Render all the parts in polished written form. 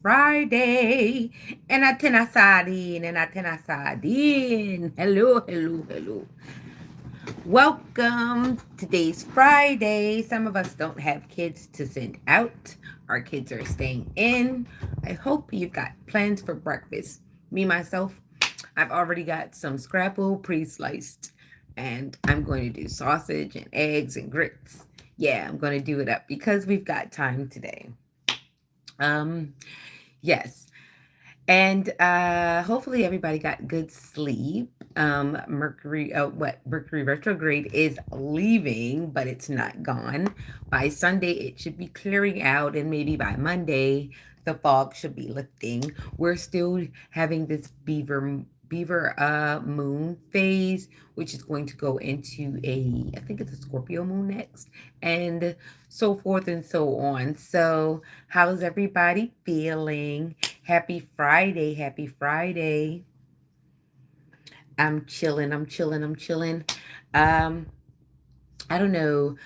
Friday. And I tenasadin, and I tenasadin. Hello, hello, hello. Welcome. Today's Friday. Some of us don't have kids to send out. Our kids are staying in. I hope you've got plans for breakfast. Me, myself, I've already got some scrapple pre-sliced. And I'm going to do sausage and eggs and grits. Yeah, I'm going to do it up because we've got time today. Um, yes. And hopefully everybody got good sleep. Mercury retrograde is leaving, but it's not gone. By Sunday, it should be clearing out, and maybe by Monday, the fog should be lifting. We're still having this beaver moon phase, which is going to go into I think it's a Scorpio moon next, and so forth and so on. So, how's everybody feeling? Happy Friday. Happy Friday. I'm chilling. I'm chilling. I'm chilling. Um, I don't know.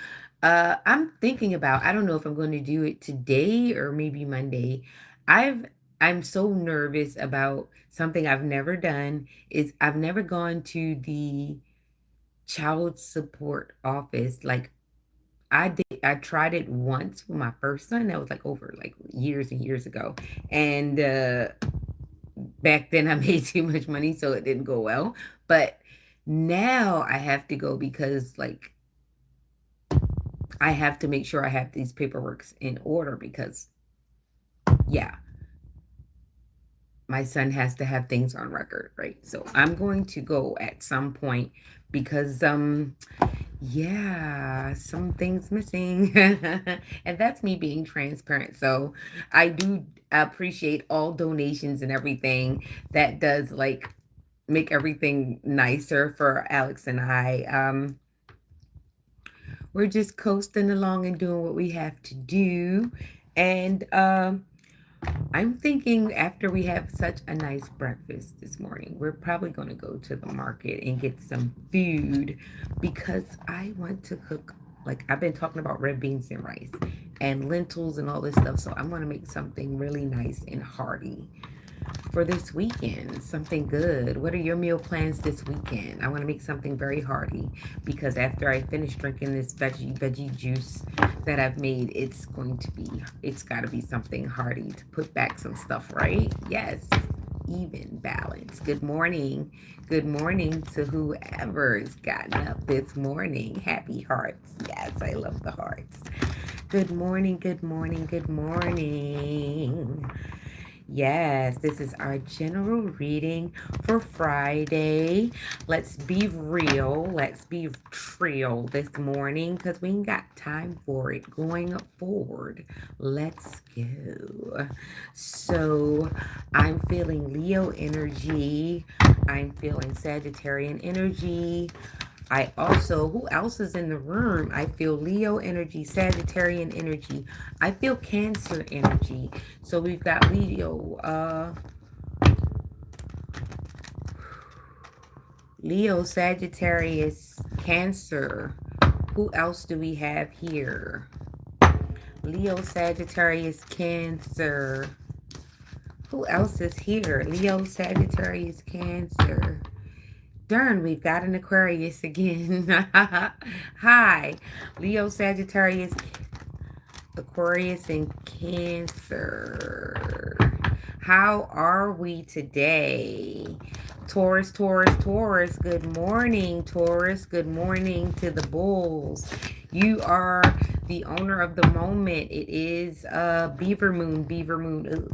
I'm thinking about, I don't know if I'm going to do it today or maybe Monday. I've, I'm so nervous about something I've never done is I've never gone to the child support office. Like I tried it once with my first son. That was like over like years and years ago. And, back then I made too much money, so it didn't go well. But now I have to go because like I have to make sure I have these paperworks in order because yeah, my son has to have things on record, right? So I'm going to go at some point because yeah, some things missing. And that's me being transparent. So I do appreciate all donations and everything that does like make everything nicer for Alex and I. We're just coasting along and doing what we have to do. And I'm thinking after we have such a nice breakfast this morning, we're probably going to go to the market and get some food because I want to cook. Like I've been talking about red beans and rice and lentils and all this stuff. So I'm going to make something really nice and hearty for this weekend, something good. What are your meal plans this weekend? I want to make something very hearty because after I finish drinking this veggie juice that I've made, it's got to be something hearty to put back some stuff, right? Yes. Even balance. Good morning. Good morning to whoever's gotten up this morning. Happy hearts. Yes, I love the hearts. Good morning. Good morning. Good morning. Yes, this is our general reading for Friday. Let's be real. Let's be trill this morning because we ain't got time for it going forward. Let's go. So, I'm feeling Leo energy. I'm feeling Sagittarian energy. I also, who else is in the room? I feel Leo energy, Sagittarian energy. I feel Cancer energy. So we've got Leo, Sagittarius, Cancer. Who else do we have here? Leo, Sagittarius, Cancer. Who else is here? Leo, Sagittarius, Cancer. Darn, we've got an Aquarius again. Hi, Leo, Sagittarius, Aquarius, and Cancer. How are we today? Taurus, Taurus, Taurus. Good morning, Taurus. Good morning to the bulls. You are the owner of the moment. It is beaver moon, beaver.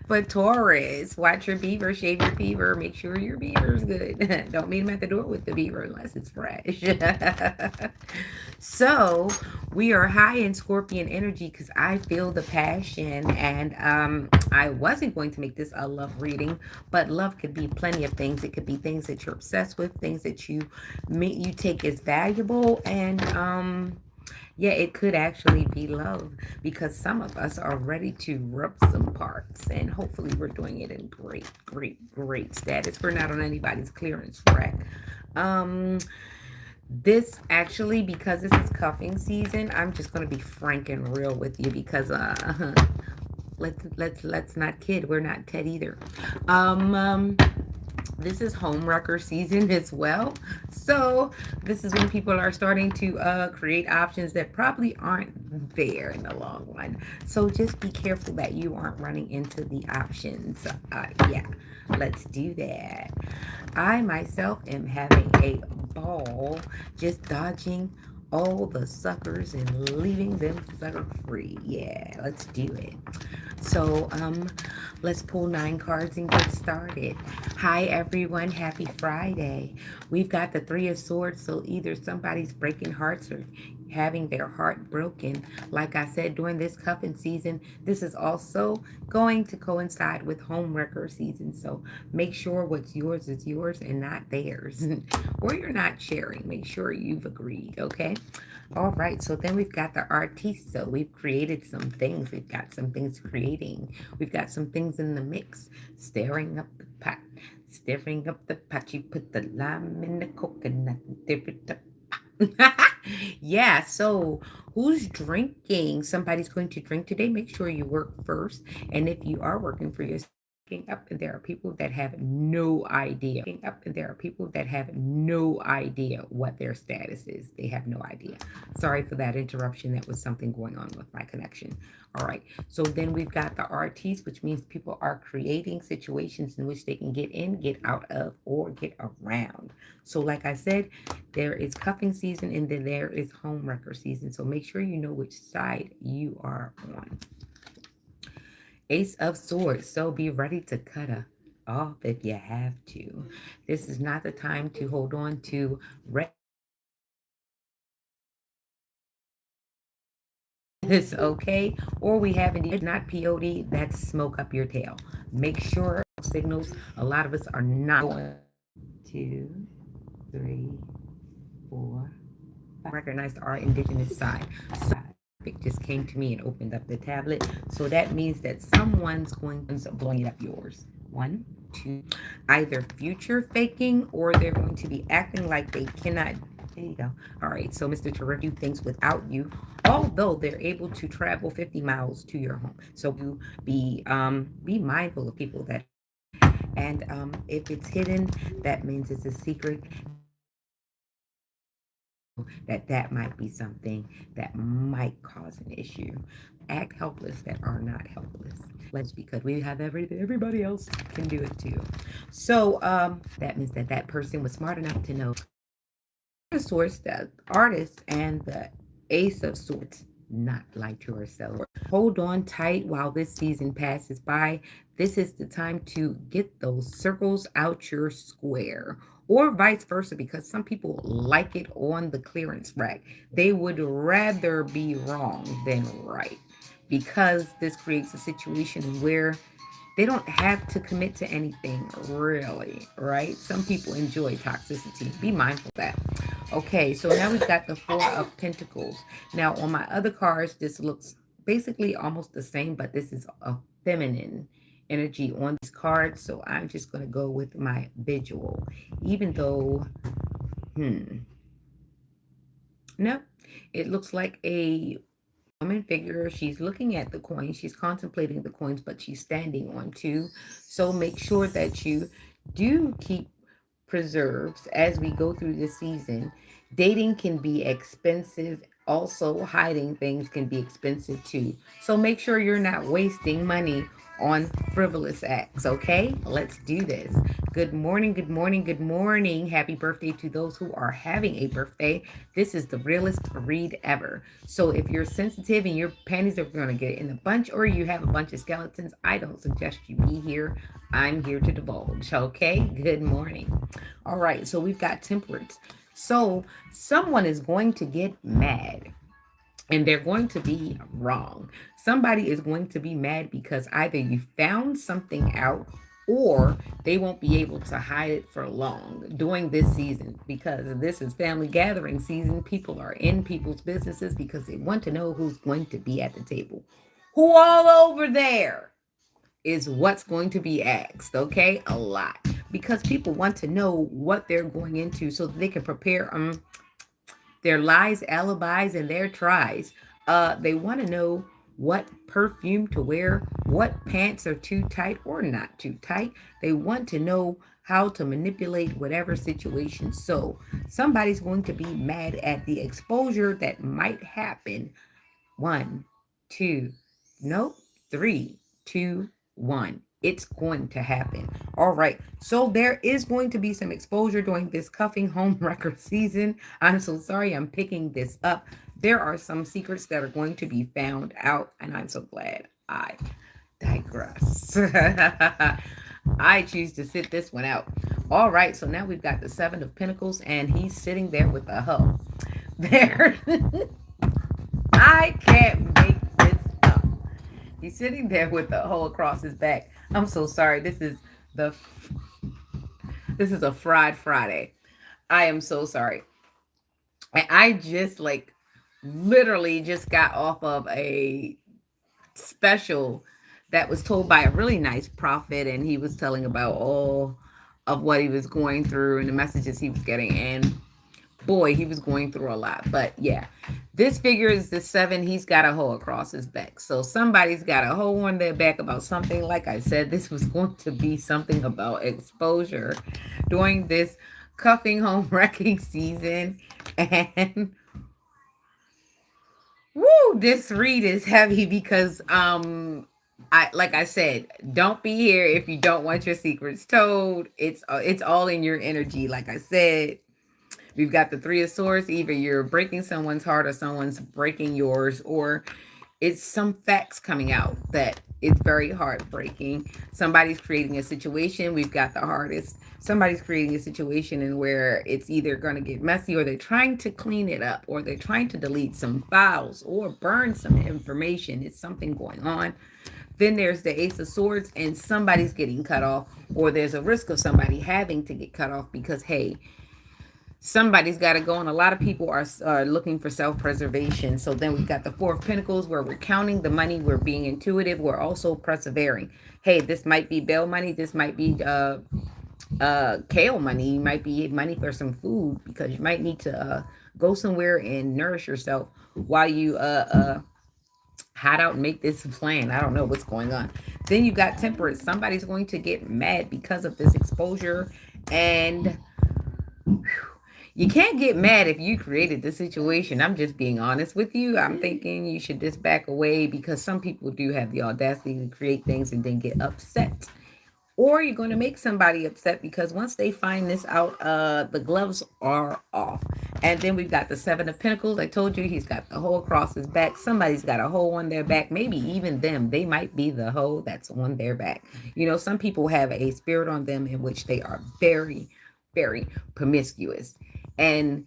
But Taurus, watch your beaver, shave your beaver, make sure your beaver's good. Don't meet him at the door with the beaver unless it's fresh. So we are high in Scorpion energy because I feel the passion, and I wasn't going to make this a love reading, but love could be plenty of things. It could be things that you're obsessed with, things that you take as valuable, and yeah, it could actually be love because some of us are ready to rip some parts, and hopefully we're doing it in great, great, great status. We're not on anybody's clearance rack. Um, this actually, because this is cuffing season, I'm just gonna be frank and real with you because let's not kid. We're not Ted either. Um, um, this is home wrecker season as well. So this is when people are starting to create options that probably aren't there in the long run. So just be careful that you aren't running into the options. Yeah, let's do that. I myself am having a ball just dodging all the suckers and leaving them sucker free. Yeah, let's do it. So, let's pull 9 cards and get started. Hi, everyone. Happy Friday. We've got the Three of Swords, so either somebody's breaking hearts or having their heart broken. Like I said, during this cuffing season, this is also going to coincide with home wrecker season. So make sure what's yours is yours and not theirs. Or you're not sharing. Make sure you've agreed, okay? All right, so then we've got the artiste. So we've created some things. We've got some things creating. We've got some things in the mix. Stirring up the pot. Stirring up the pot. You put the lime in the coconut and stir it up. Yeah, so who's drinking? Somebody's going to drink today. Make sure you work first. And if you are working for yourself, up and there are people that have no idea. Up and there are people that have no idea what their status is. They have no idea. Sorry for that interruption. That was something going on with my connection. All right. So then we've got the RTs, which means people are creating situations in which they can get in, get out of, or get around. So, like I said, there is cuffing season and then there is home wrecker season. So make sure you know which side you are on. Ace of Swords. So be ready to cut a off if you have to. This is not the time to hold on to this, okay? Or we have indeed not POD, that's smoke up your tail. Make sure signals, a lot of us are not going. 2, 3, 4, 5. Recognized our indigenous side. So it just came to me and opened up the tablet. So that means that someone's going to blowing up yours. 1, 2, either future faking or they're going to be acting like they cannot. There you go. All right. So Mr. Terrific do things without you, although they're able to travel 50 miles to your home. So you be mindful of people that, and if it's hidden, that means it's a secret, that might be something that might cause an issue. Act helpless that are not helpless. Let's, because we have everything, everybody else can do it too. So that means that that person was smart enough to know the source, the artist, and the Ace of Swords not lie to herself. Hold on tight while this season passes by. This is the time to get those circles out your square, or vice versa, because some people like it on the clearance rack. They would rather be wrong than right, because this creates a situation where they don't have to commit to anything, really, right? Some people enjoy toxicity. Be mindful of that. Okay, so now we've got the Four of Pentacles. Now, on my other cards, this looks basically almost the same, but this is a feminine energy on these cards. So I'm just going to go with my visual, even though, no, it looks like a woman figure. She's looking at the coins. She's contemplating the coins, but she's standing on two. So make sure that you do keep preserves as we go through the season. Dating can be expensive. Also, hiding things can be expensive too. So make sure you're not wasting money on frivolous acts, okay? Let's do this. Good morning, good morning, good morning. Happy birthday to those who are having a birthday. This is the realest read ever. So if you're sensitive and your panties are going to get in a bunch, or you have a bunch of skeletons, I don't suggest you be here. I'm here to divulge, okay? Good morning. All right, so we've got temperance. So someone is going to get mad and they're going to be wrong. Somebody is going to be mad because either you found something out or they won't be able to hide it for long during this season, because this is family gathering season. People are in people's businesses because they want to know who's going to be at the table. Who all over there is what's going to be asked, okay? A lot. Because people want to know what they're going into so that they can prepare their lies, alibis, and their tries. They want to know what perfume to wear, what pants are too tight or not too tight. They want to know how to manipulate whatever situation. So somebody's going to be mad at the exposure that might happen. One, two, nope, three, two, one. It's going to happen. All right. So there is going to be some exposure during this cuffing home record season. I'm so sorry I'm picking this up. There are some secrets that are going to be found out, and I'm so glad I digress. I choose to sit this one out. All right. So now we've got the Seven of Pentacles, and he's sitting there with a hoe. There. I can't make this up. He's sitting there with the hole across his back. I'm so sorry. The this is a fried Friday. I am so sorry. And I just like literally just got off of a special that was told by a really nice prophet, and he was telling about all of what he was going through and the messages he was getting. And boy, he was going through a lot. But yeah, this figure is the seven. He's got a hole across his back. So somebody's got a hole on their back about something. Like I said, this was going to be something about exposure during this cuffing home wrecking season. And woo, this read is heavy because I like I said, don't be here if you don't want your secrets told. It's all in your energy. Like I said, we've got the Three of Swords. Either you're breaking someone's heart or someone's breaking yours, or it's some facts coming out that it's very heartbreaking. Somebody's creating a situation. We've got the hardest. Somebody's creating a situation in where it's either going to get messy, or they're trying to clean it up, or they're trying to delete some files or burn some information. It's something going on. Then there's the Ace of Swords, and somebody's getting cut off, or there's a risk of somebody having to get cut off because, hey, somebody's got to go, and a lot of people are looking for self-preservation. So then we've got the Four of Pentacles, where we're counting the money, we're being intuitive, we're also persevering. Hey, this might be bail money, this might be kale money, might be money for some food, because you might need to go somewhere and nourish yourself while you hide out and make this plan. I don't know what's going on. Then you got Temperance. Somebody's going to get mad because of this exposure, and you can't get mad if you created the situation. I'm just being honest with you. I'm thinking you should just back away, because some people do have the audacity to create things and then get upset. Or you're going to make somebody upset, because once they find this out, the gloves are off. And then we've got the Seven of Pentacles. I told you he's got the hole across his back. Somebody's got a hole on their back. Maybe even them. They might be the hole that's on their back. You know, some people have a spirit on them in which they are very, very promiscuous. And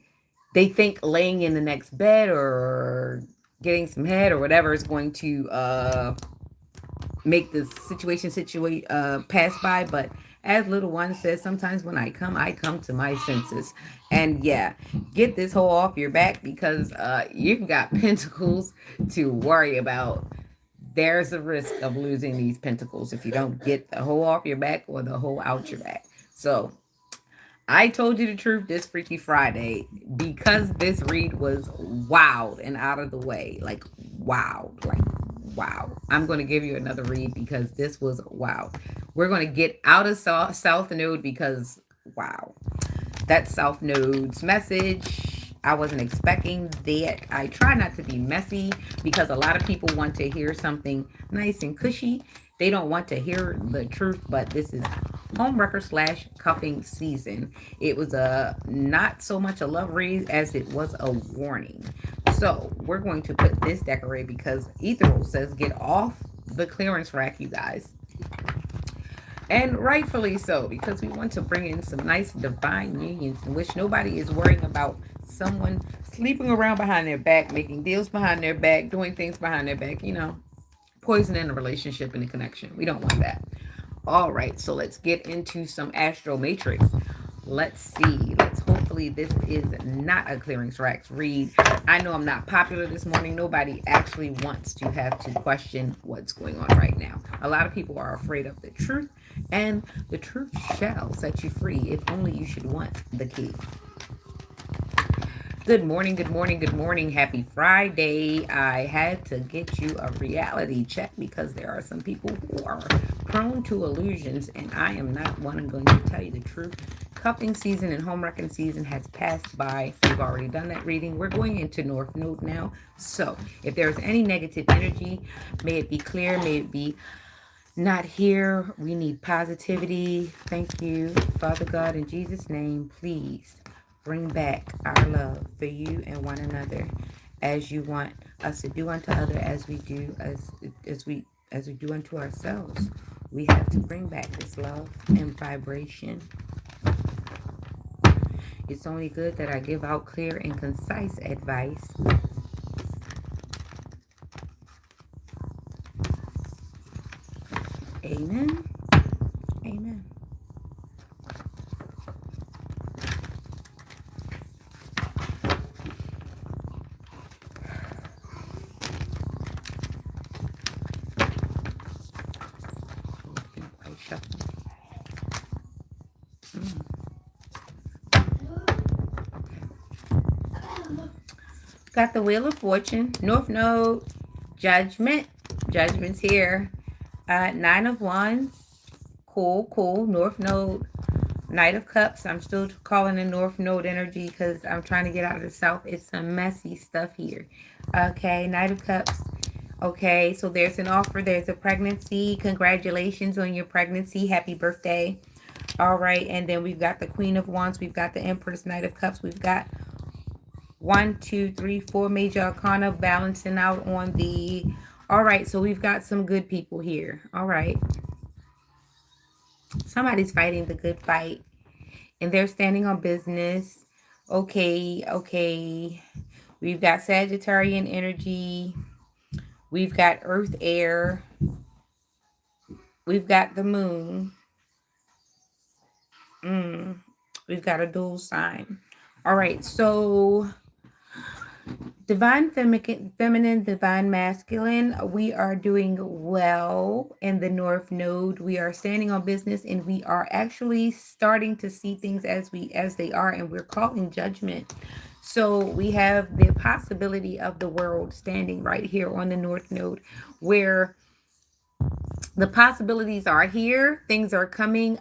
they think laying in the next bed or getting some head or whatever is going to make the situation pass by. But as little one says, sometimes when I come to my senses. And yeah, get this hole off your back, because you've got pentacles to worry about. There's a risk of losing these pentacles if you don't get the hole off your back or the hole out your back. So I told you the truth this Freaky Friday, because this read was wild and out of the way. Like, wow. Like, wow. I'm going to give you another read, because this was wow. We're going to get out of South Node, because wow. That's South Node's message. I wasn't expecting that. I try not to be messy, because a lot of people want to hear something nice and cushy. They don't want to hear the truth, but this is homewrecker / cuffing season. It was not so much a love read as it was a warning. So we're going to put this deck away, because Ethereal says get off the clearance rack, you guys. And rightfully so, because we want to bring in some nice divine unions in which nobody is worrying about someone sleeping around behind their back, making deals behind their back, doing things behind their back, you know, poisoning a relationship and a connection. We don't want that. All right, so let's get into some Astro Matrix. Let's see. Hopefully this is not a clearance racks read. I know I'm not popular this morning. Nobody actually wants to have to question what's going on right now. A lot of people are afraid of the truth, and the truth shall set you free, if only you should want the key. Good morning, good morning, good morning. Happy Friday. I had to get you a reality check because there are some people who are prone to illusions, and I am not one. I'm going to tell you the truth. Cuffing season and home wrecking season has passed by. We've already done that reading. We're going into North Node now. So if there's any negative energy, may it be clear, may it be not here. We need positivity. Thank you, Father God, in Jesus' name. Please bring back our love for you and one another, as you want us to do unto other, as we do as we do unto ourselves. We have to bring back this love and vibration. It's only good that I give out clear and concise advice. Amen. Amen. I shuffle. Got the Wheel of Fortune, North Node, Judgment. Judgment's here. Nine of Wands, cool, cool. North Node, Knight of Cups. I'm still calling in North Node energy because I'm trying to get out of the South. It's some messy stuff here. Okay, Knight of Cups. Okay, so there's an offer. There's a pregnancy. Congratulations on your pregnancy. Happy birthday. All right, and then we've got the Queen of Wands. We've got the Empress, Knight of Cups. We've got one, two, three, four major arcana balancing out on the. All right, so we've got some good people here. All right. Somebody's fighting the good fight and they're standing on business. Okay, okay. We've got Sagittarian energy. We've got Earth, air. We've got the moon. We've got a dual sign. All right, so divine feminine, divine masculine. We are doing well in the North Node. We are standing on business, and we are actually starting to see things as they are, and we're calling judgment. So we have the possibility of the world standing right here on the North Node, where the possibilities are here. Things are coming.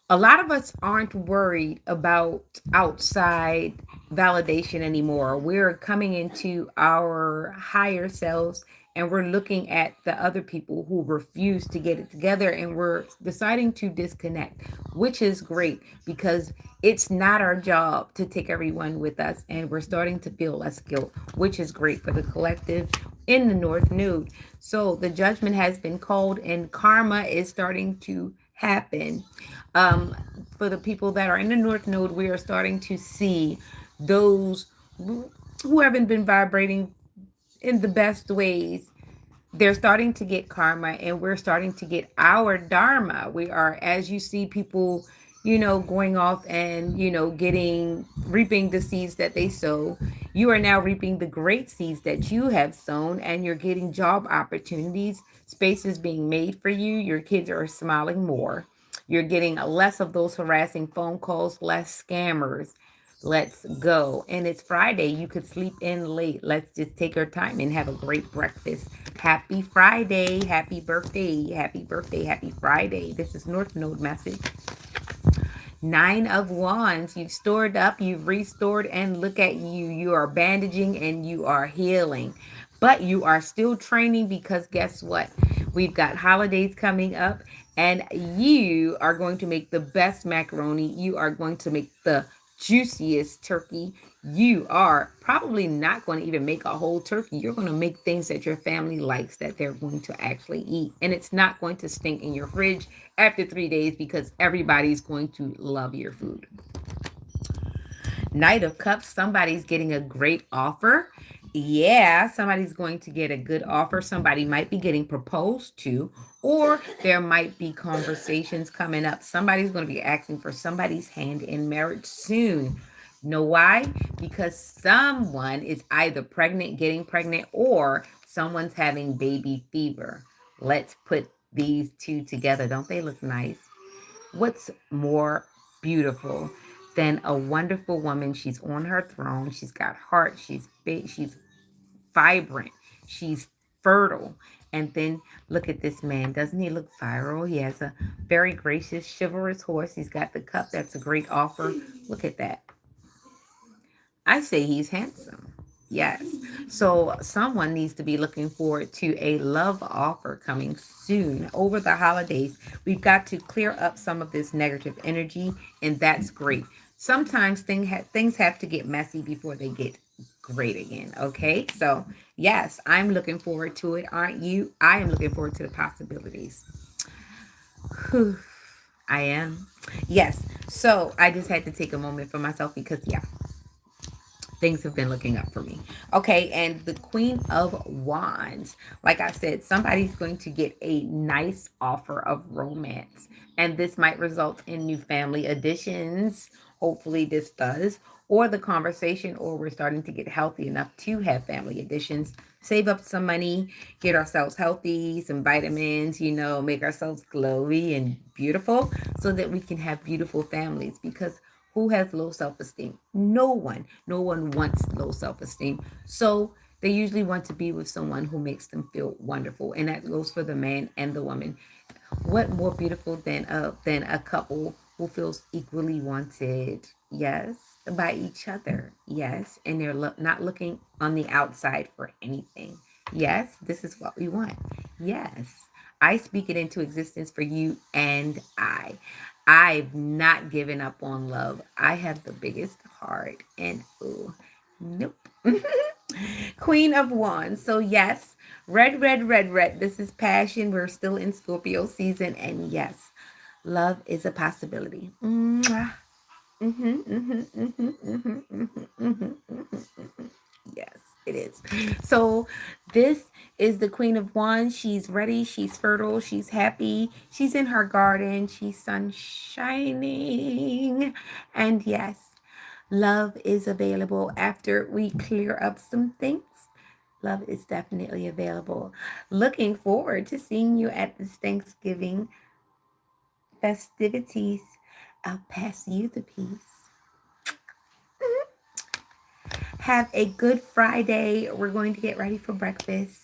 A lot of us aren't worried about outside validation anymore. We're coming into our higher selves and we're looking at the other people who refuse to get it together and we're deciding to disconnect, which is great because it's not our job to take everyone with us and we're starting to feel less guilt, which is great for the collective in the North Node. So the judgment has been called and karma is starting to happen. Um, for the people that are in the North Node, we are starting to see those who haven't been vibrating in the best ways. They're starting to get karma and we're starting to get our dharma. We are, as you see people, going off and, getting, reaping the seeds that they sow. You are now reaping the great seeds that you have sown and you're getting job opportunities. Spaces being made for you. Your kids are smiling more. You're getting less of those harassing phone calls, less scammers. Let's go. And it's Friday. You could sleep in late. Let's just take our time and have a great breakfast. Happy Friday. Happy birthday. Happy birthday. Happy Friday. This is North Node message. Nine of Wands. You've stored up, you've restored, and look at you. You are bandaging and you are healing. But you are still training because guess what? We've got holidays coming up, and you are going to make the best macaroni. You are going to make the juiciest turkey. You are probably not going to even make a whole turkey. You're going to make things that your family likes that they're going to actually eat. And it's not going to stink in your fridge after 3 days because everybody's going to love your food. Knight of Cups, somebody's getting a great offer. Yeah, somebody's going to get a good offer. Somebody might be getting proposed to, or there might be conversations coming up. Somebody's going to be asking for somebody's hand in marriage soon. Know why? Because someone is either pregnant, getting pregnant, or someone's having baby fever. Let's put these two together. Don't they look nice? What's more beautiful then a wonderful woman. She's on her throne. She's got heart. She's big. She's vibrant. She's fertile. And then look at this man. Doesn't he look viral? He has a very gracious, chivalrous horse. He's got the cup. That's a great offer. Look at that. I say he's handsome. Yes. So someone needs to be looking forward to a love offer coming soon over the holidays. We've got to clear up some of this negative energy, and that's great. Sometimes things have to get messy before they get great again. Okay. So, yes, I'm looking forward to it. Aren't you? I am looking forward to the possibilities. Whew, I am. Yes. So, I just had to take a moment for myself because, yeah, things have been looking up for me. Okay, and the Queen of Wands. Like I said, somebody's going to get a nice offer of romance, and this might result in new family additions. Hopefully, this does. Or the conversation, or we're starting to get healthy enough to have family additions. Save up some money, get ourselves healthy, some vitamins, make ourselves glowy and beautiful so that we can have beautiful families. Because who has low self esteem? No one. No one wants low self esteem. So they usually want to be with someone who makes them feel wonderful. And that goes for the man and the woman. What more beautiful than a couple who feels equally wanted? Yes, by each other. Yes, and they're not looking on the outside for anything. Yes, this is what we want. Yes, I speak it into existence for you and I. I've not given up on love. I have the biggest heart, and ooh, nope. Queen of Wands. So, yes, red, red, red, red. This is passion. We're still in Scorpio season. And yes, love is a possibility. Mwah. Yes, it is. So, this is the Queen of Wands. She's ready. She's fertile. She's happy. She's in her garden. She's sun shining. And yes, love is available after we clear up some things. Love is definitely available. Looking forward to seeing you at this Thanksgiving festivities. I'll pass you the piece. Have a good Friday. We're going to get ready for breakfast.